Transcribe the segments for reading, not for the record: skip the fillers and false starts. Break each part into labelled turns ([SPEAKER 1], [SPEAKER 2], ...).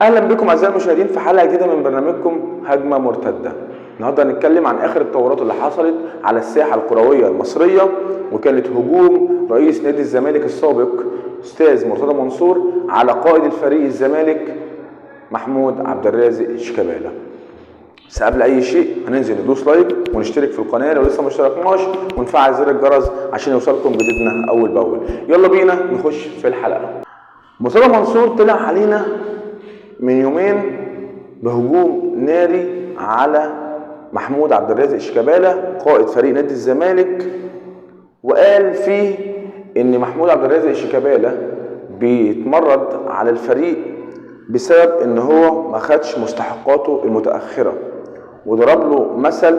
[SPEAKER 1] اهلا بكم اعزائي المشاهدين في حلقه جديده من برنامجكم هجمه مرتده. النهارده هنتكلم عن اخر التطورات اللي حصلت على الساحه الكرويه المصريه، وكانت هجوم رئيس نادي الزمالك السابق استاذ مرتضى منصور على قائد الفريق الزمالك محمود عبد الرازق شيكابالا. بس قبل اي شيء هننزل ندوس لايك ونشترك في القناه لو لسه ما اشتركناش، ونفعل زر الجرس عشان يوصلكم جديدنا اول باول. يلا بينا نخش في الحلقه. مرتضى منصور طلع علينا من يومين بهجوم ناري على محمود عبد الرازق شيكابالا قائد فريق نادي الزمالك، وقال فيه ان محمود عبد الرازق شيكابالا بيتمرد على الفريق بسبب ان هو ما خدش مستحقاته المتاخره، وضرب له مثل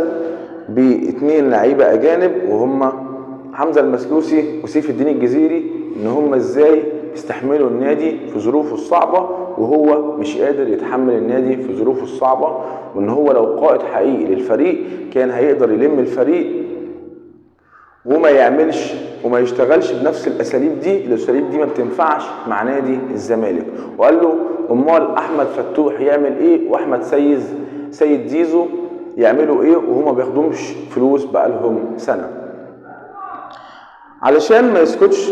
[SPEAKER 1] باتنين لعيبه اجانب وهم حمزه المسلوسي وسيف الدين الجزيري، ان هم ازاي استحملوا النادي في ظروفه الصعبه وهو مش قادر يتحمل النادي في ظروفه الصعبه، وان هو لو قائد حقيقي للفريق كان هيقدر يلم الفريق وما يعملش وما يشتغلش بنفس الاساليب دي. الاساليب دي ما بتنفعش مع نادي الزمالك. وقال له امال احمد فتوح يعمل ايه واحمد سيد زيزو يعملوا ايه وهما ما بياخدوش فلوس بقالهم سنه. علشان ما يسكتش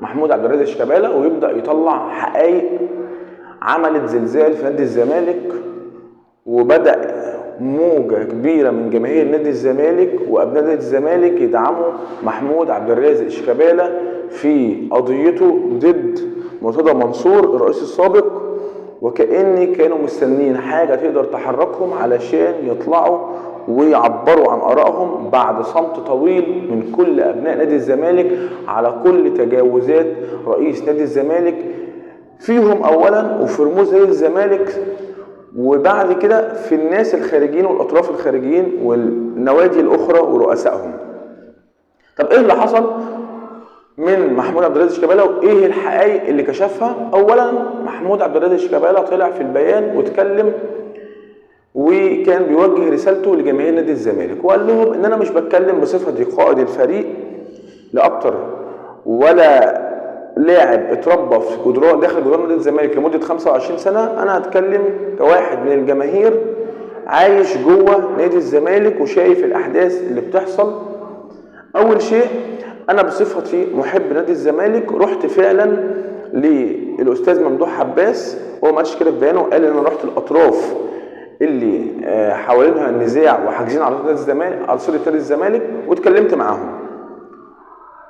[SPEAKER 1] محمود عبد الرازق شيكابالا ويبدا يطلع حقائق عملت زلزال في نادي الزمالك، وبدا موجه كبيره من جماهير نادي الزمالك وابناء نادي الزمالك يدعموا محمود عبد الرازق شيكابالا في قضيته ضد مرتضى منصور الرئيس السابق، وكأن كانوا مستنين حاجه تقدر تحركهم علشان يطلعوا ويعبروا عن آرائهم بعد صمت طويل من كل أبناء نادي الزمالك على كل تجاوزات رئيس نادي الزمالك فيهم أولا وفي رموز نادي الزمالك، وبعد كده في الناس الخارجيين والأطراف الخارجيين والنوادي الأخرى ورؤسائهم. طب إيه اللي حصل من محمود عبد الرازق شيكابالا وإيه الحقائق اللي كشفها؟ أولا محمود عبد الرازق شيكابالا طلع في البيان واتكلم وكان بيوجه رسالته لجماهير نادي الزمالك، وقال لهم ان انا مش بتكلم بصفتي قائد الفريق لاكتر ولا لاعب اتربى في جدران داخل جدران نادي الزمالك لمده 25 سنه، انا هتكلم كواحد من الجماهير عايش جوه نادي الزمالك وشايف الاحداث اللي بتحصل. اول شيء انا بصفتي محب نادي الزمالك رحت فعلا للاستاذ ممدوح عباس، هو ما قالش كده في بيانه، قال ان انا رحت الاطراف اللي حوالينها النزاع وحاجزين على نادي الزمالك على صوره نادي الزمالك واتكلمت معاهم،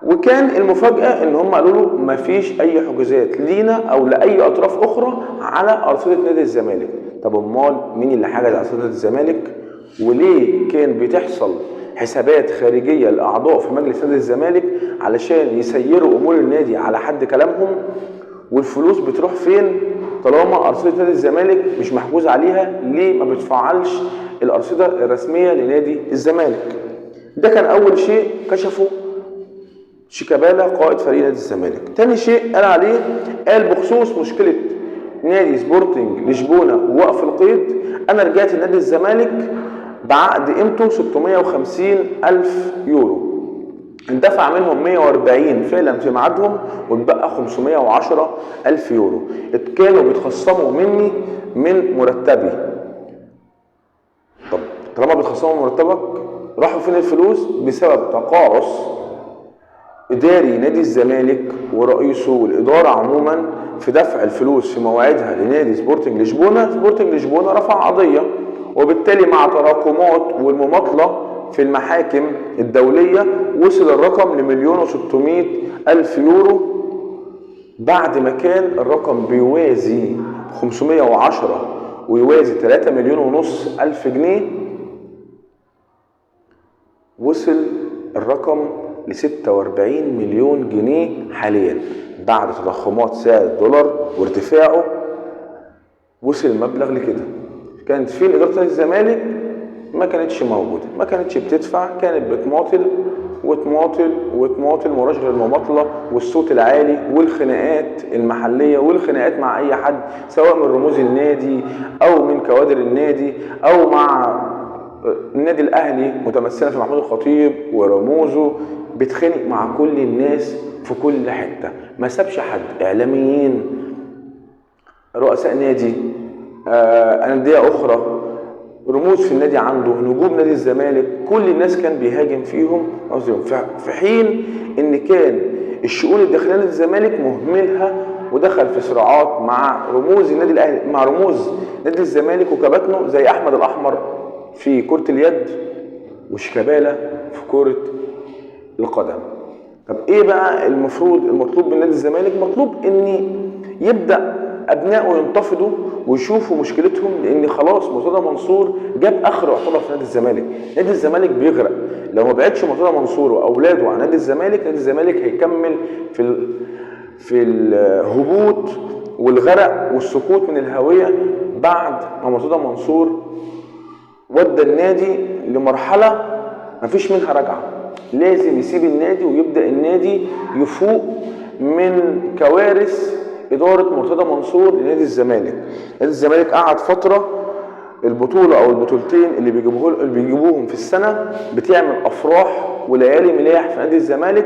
[SPEAKER 1] وكان المفاجاه ان هم قالوا له ما فيش اي حجوزات لينا او لاي اطراف اخرى على ارصده نادي الزمالك. طب امال مين اللي حجز على ارصده نادي الزمالك؟ وليه كان بتحصل حسابات خارجيه لاعضاء في مجلس نادي الزمالك علشان يسيروا امور النادي على حد كلامهم؟ والفلوس بتروح فين طالما ارصده نادي الزمالك مش محجوز عليها؟ ليه ما بتفعلش الارصده الرسميه لنادي الزمالك؟ ده كان اول شيء كشفه شيكابالا قائد فريق نادي الزمالك. تاني شيء قال عليه، قال بخصوص مشكله نادي سبورتنج لشبونه ووقف القيد، انا رجعت لنادي الزمالك بعقد قيمته 650,000 يورو، اندفع منهم 140 فعلا في ميعادهم واتبقى 510,000 يورو كانوا بيتخصموا مني من مرتبي. طب طالما بيتخصموا من مرتبك راحوا فين الفلوس؟ بسبب تقاعس اداري نادي الزمالك ورئيسه والاداره عموما في دفع الفلوس في مواعيدها لنادي سبورتنج لشبونه. سبورتنج لشبونه رفع قضيه، وبالتالي مع تراكمات والمماطله في المحاكم الدولية وصل الرقم ل1,600,000 يورو، بعد ما كان الرقم بيوازي 510 ويوازي 3,500,000 جنيه، وصل الرقم ل46 مليون جنيه حاليا بعد تضخمات سعر الدولار وارتفاعه. وصل المبلغ لكده. كانت في إدارة نادي الزمالك ما كانتش موجودة، ما كانتش بتدفع، كانت بتماطل وتماطل مراشقة المماطلة والصوت العالي والخناقات المحلية والخناقات مع أي حد سواء من رموز النادي أو من كوادر النادي أو مع النادي الأهلي متمثلة في محمود الخطيب ورموزه، بتخنق مع كل الناس في كل حتة، ما سابش حد، إعلاميين، رؤساء نادي، انديه اخرى، رموز في النادي عنده، نجوم نادي الزمالك، كل الناس كان بيهاجم فيهم في حين ان كان الشؤون الداخليه لنادي الزمالك مهملها، ودخل في صراعات مع رموز النادي الاهلي، مع رموز نادي الزمالك وكباتنه زي احمد الاحمر في كره اليد وشيكابالا في كره القدم. طب ايه بقى المطلوب من نادي الزمالك؟ مطلوب ان يبدا ابنائه ينتفضوا ويشوفوا مشكلتهم، لان خلاص مرتضى منصور جاب اخر يعتبر في نادي الزمالك. نادي الزمالك بيغرق، لو ما بعدش مرتضى منصور واولاده عن نادي الزمالك، نادي الزمالك هيكمل في الهبوط والغرق والسقوط من الهويه بعد ما مرتضى منصور ودى النادي لمرحله مفيش منها رجعه. لازم يسيب النادي ويبدا النادي يفوق من كوارث إدارة مرتضى منصور لنادي الزمالك. نادي الزمالك قعد فترة البطولة أو البطولتين اللي بيجيبوهم في السنة بتعمل أفراح وليالي ملاح في نادي الزمالك،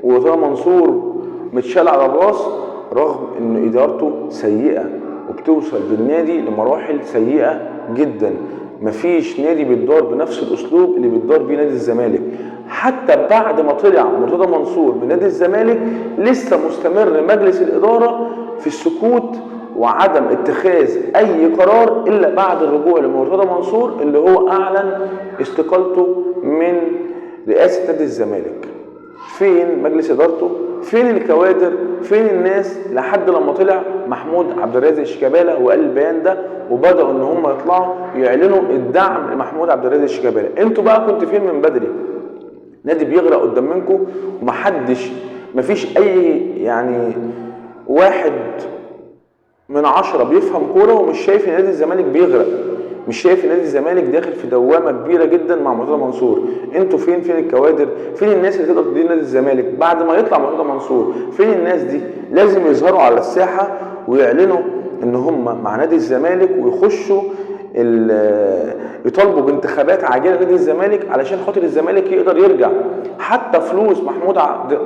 [SPEAKER 1] ومرتضى منصور متشال على الراس رغم إن إدارته سيئة وبتوصل بالنادي لمراحل سيئة جدا. مفيش نادي بيتدار بنفس الأسلوب اللي بيتدار بيه نادي الزمالك. حتى بعد ما طلع مرتضى منصور من نادي الزمالك لسه مستمر مجلس الإدارة في السكوت وعدم اتخاذ أي قرار إلا بعد الرجوع لمرتضى منصور اللي هو أعلن استقالته من رئاسة نادي الزمالك. فين مجلس إدارته؟ فين الكوادر؟ فين الناس؟ لحد لما طلع محمود عبد الرازق شيكابالا وقال البيان ده وبدأوا إن هم يطلعوا يعلنوا الدعم لمحمود عبد الرازق شيكابالا. أنتوا بقى كنتوا فين من بدري؟ نادي بيغرق قدام منكم ومحدش، مفيش أي يعني 1 من 10 بيفهم كوره ومش شايف ان نادي الزمالك بيغرق، مش شايف ان نادي الزمالك داخل في دوامه كبيره جدا مع مرتضى منصور. انتوا فين الكوادر؟ فين الناس اللي تقدر تدير نادي الزمالك بعد ما يطلع مرتضى منصور؟ فين الناس دي؟ لازم يظهروا على الساحه ويعلنوا ان هم مع نادي الزمالك ويخشوا يطالبوا بانتخابات عاجله نادي الزمالك علشان خاطر الزمالك يقدر يرجع. حتى فلوس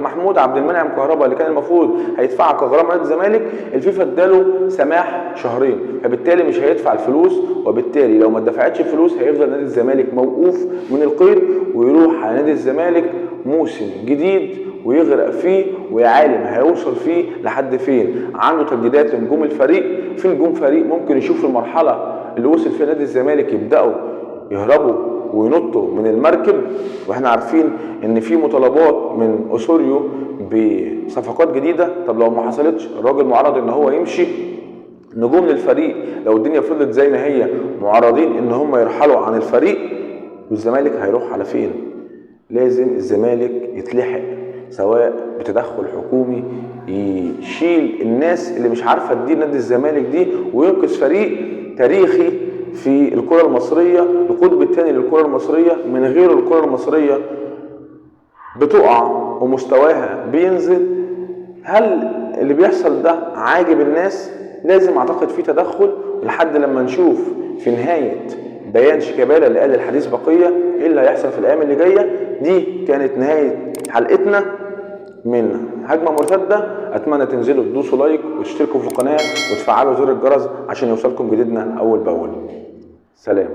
[SPEAKER 1] محمود عبد المنعم كهربا اللي كان المفروض هيدفعها كغرامه نادي الزمالك، الفيفا اداله سماح 2 شهر، فبالتالي مش هيدفع الفلوس، وبالتالي لو ما اتدفعتش الفلوس هيفضل نادي الزمالك موقوف من القيد ويروح على نادي الزمالك موسم جديد ويغرق فيه ويعالم هيوصل فيه لحد فين. عنده تجديدات لنجوم الفريق، في نجوم فريق ممكن يشوف المرحله اللي وصل فيها نادي الزمالك يبداوا يهربوا وينطوا من المركب. واحنا عارفين ان في مطالبات من اسوريو بصفقات جديده. طب لو ما حصلتش الراجل معرض ان هو يمشي. نجوم للفريق لو الدنيا فضلت زي ما هي معرضين ان هم يرحلوا عن الفريق، والزمالك هيروح على فين؟ لازم الزمالك يتلحق سواء بتدخل حكومي يشيل الناس اللي مش عارفه تدير نادي الزمالك دي وينقذ فريق تاريخي في الكرة المصرية، القطب الثاني للكرة المصرية. من غير الكرة المصرية بتقع ومستواها بينزل. هل اللي بيحصل ده عاجب الناس؟ لازم اعتقد فيه تدخل لحد لما نشوف في نهاية بيان شيكابالا اللي قال الحديث بقية ايه اللي هيحصل في الايام اللي جاية. دي كانت نهاية حلقتنا من هجمة مرتدة. اتمنى تنزلوا تدوسوا لايك وتشتركوا في القناة وتفعلوا زر الجرس عشان يوصلكم جديدنا اول باول. سلام.